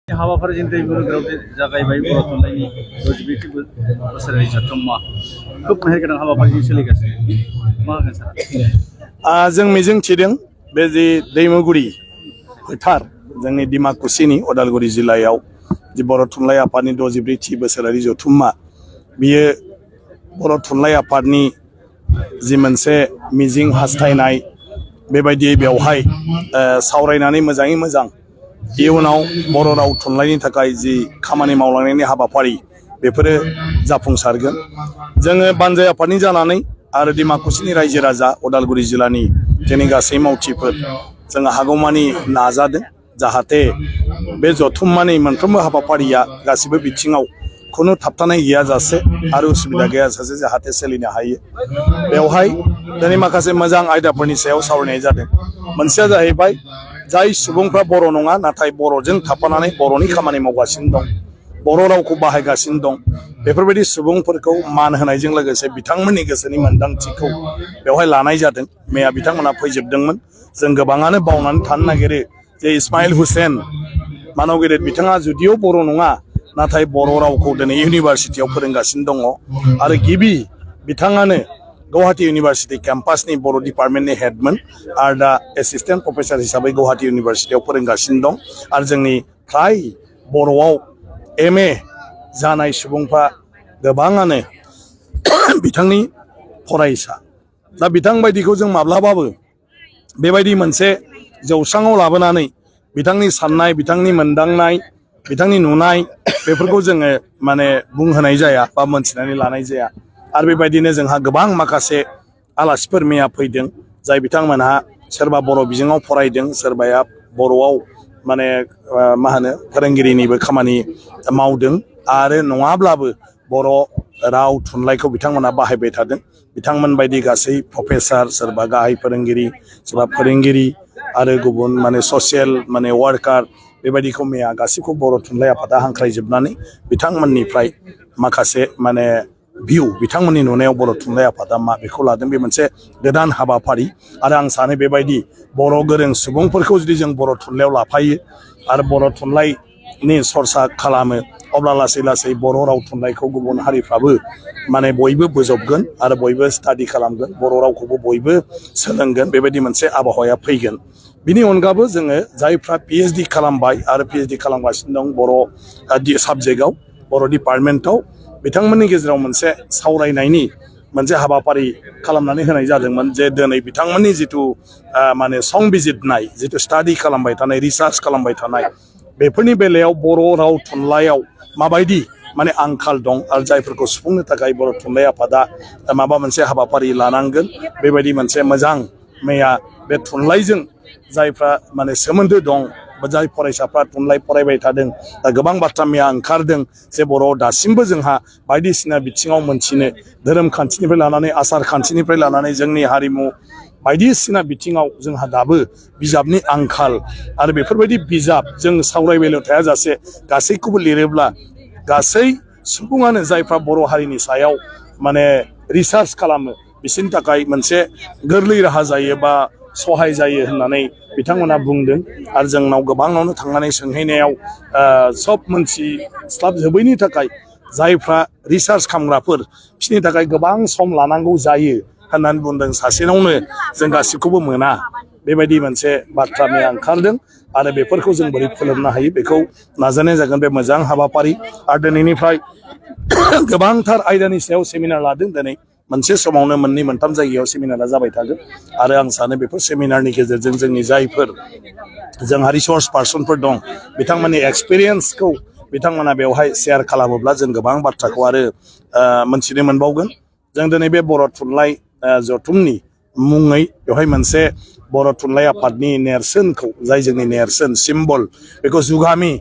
हाबाफारि दिन्थिगिरिफोराव जागायबाय बर' थुनलाइनि 62 बोसोरारि जथुम्मा खोब मेहेरगोनां हाबाफारि सोलिगासिनो मा होनो सार जों मिजिं थिदों बे जे दैमुगुरि फोथार जोंनि डिमाकुसिनि उदालगुरि जिल्लायाव जे बर' थुनलाइ आफादनि 62थि बोसोरारि जथुम्मा बियो बर' थुनलाइ आफादनि जि मोनसे मिजिं हास्थायनाय बेबायदियै बेवहाय सावरायनानै मोजाङै मोजां इयुनाव बर' राव थुनलाइनि थाखाय जि खामानि मावलांनायनि हाबाफारि बेफोरो जाफुंसारगोन जोङो बानजाय आफादनि जानानै आरो डिमाकुसिनि रायजो राजा उदालगुरि जिल्लानि जोंनि गासै मावथिफोर जोङो हागौमानि नाजादों जाहाथे बे जथुम्मानि मोनफ्रोमबो हाबाफारिया गासिबो बिथिङाव खुनु थाबथानाय गैयाजासे आरो उसुबिदा गैयाजासे जाहाथे सोलिनो हायो बेवहाय दिनै माखासे मोजां आयदाफोरनि सायाव सावरायनाय जादों मोनसेया जाहैबाय जाय सुबुंफ्रा बर' नङा नाथाय बर'जों थाफानानै बर'नि खामानि मावगासिनो दं बर' रावखौ बाहायगासिनो दं बेफोरबायदि सुबुंफोरखौ मान होनायजों लोगोसे बिथांमोननि गोसोनि मोनदांथिखौ बेवहाय लानाय जादों मैया बिथांमोना फैजोबदोंमोन जों गोबाङानो बावनानै थानो नागिरो जे इस्माइल हुसैन मानव गेदेर बिथाङा जुदिअ बर' नङा नाथाय बर' रावखौ दिनै इउनिभारसिटियाव फोरोंगासिनो दङ आरो गिबि बिथाङानो गुवाहाटी इउनिभारसिटी केम्पासनि बर' डिपार्टमेन्टनि हेडमोन आरो दा एसिस्टेन्ट प्रफेसर हिसाबै गुवाहाटी इउनिभारसिटियाव फोरोंगासिनो दं आरो जोंनि फ्राय बर'आव MA जानाय सुबुंफ्रा गोबाङानो बिथांनि फरायसा दा बिथां बायदिखौ जों माब्लाबाबो बेबायदि मोनसे जौस्राङाव लाबोनानै बिथांनि साननाय बिथांनि मोनदांनाय बिथांनि नुनाय बेफोरखौ जोङो माने बुंहोनाय जाया बा मोनथिनानै लानाय जाया आरो बेबायदिनो जोंहा गोबां माखासे आलासिफोर मैया फैदों जाय बिथांमोनहा सोरबा बर' बिजोङाव फरायदों सोरबाया बर'आव माने मा होनो फोरोंगिरिनिबो खामानि मावदों आरो नङाब्लाबो बर' राव थुनलाइखौ बिथांमोना बाहायबाय थादों बिथांमोन बायदि गासै प्रफेसर सोरबा गाहाय फोरोंगिरि सोरबा फोरोंगिरि आरो गुबुन माने ससियेल माने वार्कार बेबायदिखौ मैया गासैखौ बर' थुनलाइ आफादा हांख्रायजोबनानै बिथांमोननिफ्राय माखासे माने भिउ बिथांमोननि नुनायाव बर' थुनलाइ आफादा मा बेखौ लादों बे मोनसे गोदान हाबाफारि आरो आं सानो बेबायदि बर' गोरों सुबुंफोरखौ जुदि जों बर' थुनलाइयाव लाफायो आरो बर' थुनलाइनि सरसा खालामो अब्ला लासै लासै बर' राव थुनलाइखौ गुबुन हारिफ्राबो माने बयबो बोजबगोन आरो बयबो स्टाडि खालामगोन बर' रावखौबो बयबो सोलोंगोन बेबायदि मोनसे आबहावाया फैगोन बिनि अनगाबो जोङो जायफ्रा PhD खालामबाय आरो PhD खालामगासिनो दं बर' साबजेक्टआव बर' डिपार्टमेन्टआव बिथांमोननि गेजेराव मोनसे सावरायनायनि मोनसे हाबाफारि खालामनानै होनाय जादोंमोन जे दिनै बिथांमोननि जिथु माने संबिजिरनाय जिथु स्टाडि खालामबाय थानाय रिसार्च खालामबाय थानाय बेफोरनि बेलायाव बर' राव थुनलाइयाव माबायदि माने आंखाल दं आरो जायफोरखौ सुफुंनो थाखाय बर' थुनलाइ आफादा माबा मोनसे हाबाफारि लानांगोन बेबायदि मोनसे मोजां मैया बे थुनलाइजों जायफ्रा माने सोमोन्दो दं जाय फरायसाफ्रा थुनलाइ फरायबाय थादों दा गोबां बाथ्रा मैया ओंखारदों जे बर'आव दासिमबो जोंहा बायदिसिना बिथिङाव मोनथिनो धोरोम खान्थिनिफ्राय लानानै आसार खान्थिनिफ्राय लानानै जोंनि हारिमु बायदिसिना बिथिङाव जोंहा दाबो बिजाबनि आंखाल आरो बेफोरबायदि बिजाब जों सावरायबायल' थायाजासे गासैखौबो लिरोब्ला गासै सुबुङानो जायफ्रा बर' हारिनि सायाव माने रिसार्च खालामो बिसोरनि थाखाय मोनसे गोरलै राहा जायो बा सहाय जायो होननानै बिथांमोना बुंदों आरो जोंनाव गोबाङावनो थांनानै सोंहैनायाव सब मोनथिस्लाबजोबैनि थाखाय जायफ्रा रिसार्च खालामग्राफोर बिसोरनि थाखाय गोबां सम लानांगौ जायो होननानै बुंदों सासेनावनो जों गासिखौबो मोना बेबायदि मोनसे बाथ्रा मैया ओंखारदों आरो बेफोरखौ जों बोरै फोलोमनो हायो बेखौ नाजानाय जागोन बे मोजां हाबाफारि आरो दिनैनिफ्राय गोबांथार आयदानि सायाव सेमिनार लादों दिनै मोनसे समावनो मोननै मोनथाम जायगायाव सेमिनारा जाबाय थागोन आरो आं सानो बेफोर सेमिनारनि गेजेरजों जोंनि जायफोर जोंहा रिसर्स पार्सनफोर दं बिथांमोननि एक्सपिरियेन्सखौ बिथांमोना बेवहाय शेयार खालामोब्ला जों गोबां बाथ्राखौ आरो मोनथिनो मोनबावगोन जों दिनै बे बर' थुनलाइ जथुमनि मुङै बेवहाय मोनसे बर' थुनलाइ आफादनि नेरसोनखौ जाय जोंनि नेरसोन सिम्बल बेखौ जुगामि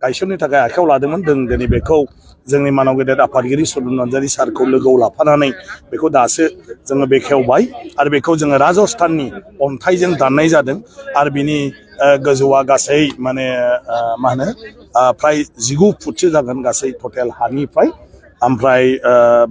गायसननो थाखाय आखायाव लादोंमोन जों दिनै बेखौ जोंनि मानव गेदेर आफादगिरि सदन नार्जारि सारखौ लोगोआव लाफानानै बेखौ दासो जोङो बेखेवबाय आरो बेखौ जोङो राजस्थाननि अन्थाइजों दाननाय जादों आरो बिनि गोजौआ गासै माने मा होनो फ्राय 19 फुटसो जागोन गासै टटेल हानिफ्राय ओमफ्राय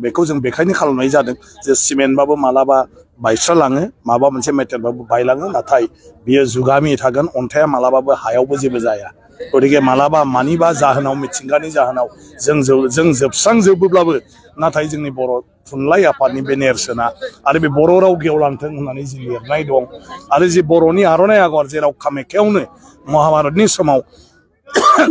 बेखौ जों बेखायनो खालामनाय जादों जे सिमेन्टबाबो मालाबा बायस्रालाङो माबा मोनसे मेटेलबाबो बायलाङो नाथाय बियो जुगामि थागोन अन्थाइया मालाबाबो हायावबो जेबो जाया गतिके मालाबा मानिबा जाहोनाव मिथिंगानि जाहोनाव जों जोबस्रांजोबोब्लाबो नाथाय जोंनि बर' थुनलाइ आफादनि बे नेरसोना आरो बे बर' राव गेवलांथों होननानै जि लिरनाय दं आरो जि बर'नि आर'नाइ आगर जेराव कामाख्यावनो महाभारतनि समाव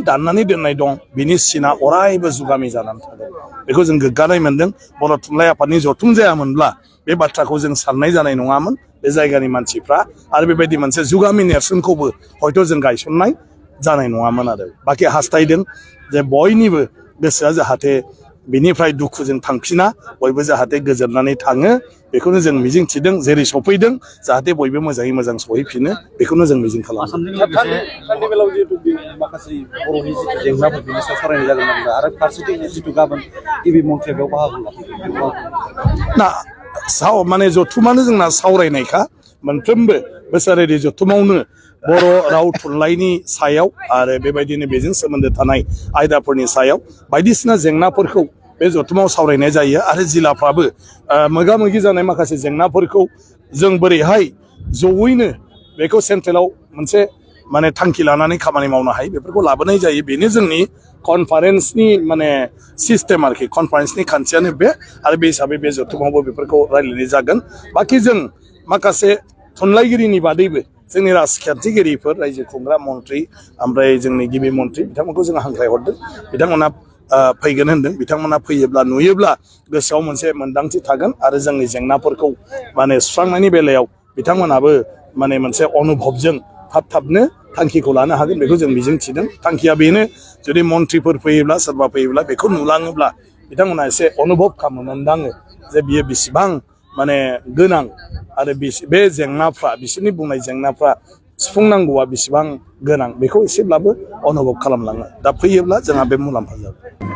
दाननानै दोननाय दं बिनि सिना अरायबो जुगामि जानानै थागोन बेखौ जों गोग्गानाय मोनदों बर' थुनलाइ आफादनि जथुम जायामोनब्ला बे बाथ्राखौ जों साननाय जानाय नङामोन बे जायगानि मानसिफ्रा आरो बेबायदि मोनसे जुगामि नेरसोनखौबो हयथ' जों गायसननाय जानाय नङामोन आरो बाखि हास्थायदों जे बयनिबो गोसोआ जाहाथे बिनिफ्राय दुखुजों थांफिना बयबो जाहाथे गोजोननानै थाङो बेखौनो जों मिजिं थिदों जेरै सफैदों जाहाथे बयबो मोजाङै मोजां सहैफिनो बेखौनो जों मिजिं खालामो कार्निभेलाव जिहेतु माखासे बर'नि जेंनाफोर बेनि सायाव सावरायनाय जागोन होनब्ला आरो फारसेथिं जितु गाबोन गिबि मन्थ्रिया बेयाव बाहागो लाफैगोन ना माने जथुमानो जोंना सावरायनायखा मोनफ्रोमबो बोसोरारि जथुमावनो बर' राव थुनलाइनि सायाव आरो बेबायदिनो बेजों सोमोन्दो थानाय आयदाफोरनि सायाव बायदिसिना जेंनाफोरखौ बे जथुमाव सावरायनाय जायो आरो जिल्लाफ्राबो मोगा मोगि जानाय माखासे जेंनाफोरखौ जों बोरैहाय जयैनो बेखौ सेन्ट्रेलाव मोनसे माने थांखि लानानै खामानि मावनो हायो बेफोरखौ लाबोनाय जायो बेनो जोंनि कनफारेन्सनि माने सिस्टेम आरोखि कनफारेन्सनि खान्थियानो बे आरो बे हिसाबै बे जथुमावबो बेफोरखौ रायज्लायनाय जागोन बाखि जों माखासे थुनलाइगिरिनि बादैबो जोंनि राजखान्थिगिरिफोर रायजो खुंग्रा मन्थ्रि ओमफ्राय जोंनि गिबि मन्थ्रि बिथांमोनखौ जों हांख्रायहरदों बिथांमोना फैगोन होनदों बिथांमोना फैयोब्ला नुयोब्ला गोसोआव मोनसे मोन्दांथि थागोन आरो जोंनि जेंनाफोरखौ माने सुस्रांनायनि बेलायाव बिथांमोनाबो माने मोनसे अनुभबजों थाबनो थांखिखौ लानो हागोन बेखौ जों मिजिं थिदों थांखिया बेनो जुदि मन्थ्रिफोर फैयोब्ला सोरबा फैयोब्ला बेखौ नुलाङोब्ला बिथांमोना एसे अनुभब खालामो मोनदाङो जे बियो बेसेबां माने गोनां आरो बे जेंनाफ्रा बिसोरनि बुंनाय जेंनाफ्रा सुफुंनांगौआ बेसेबां गोनां बेखौ एसेब्लाबो अनुभब खालामलाङो दा फैयोब्ला जोंहा बे मुलाम्फा जागोन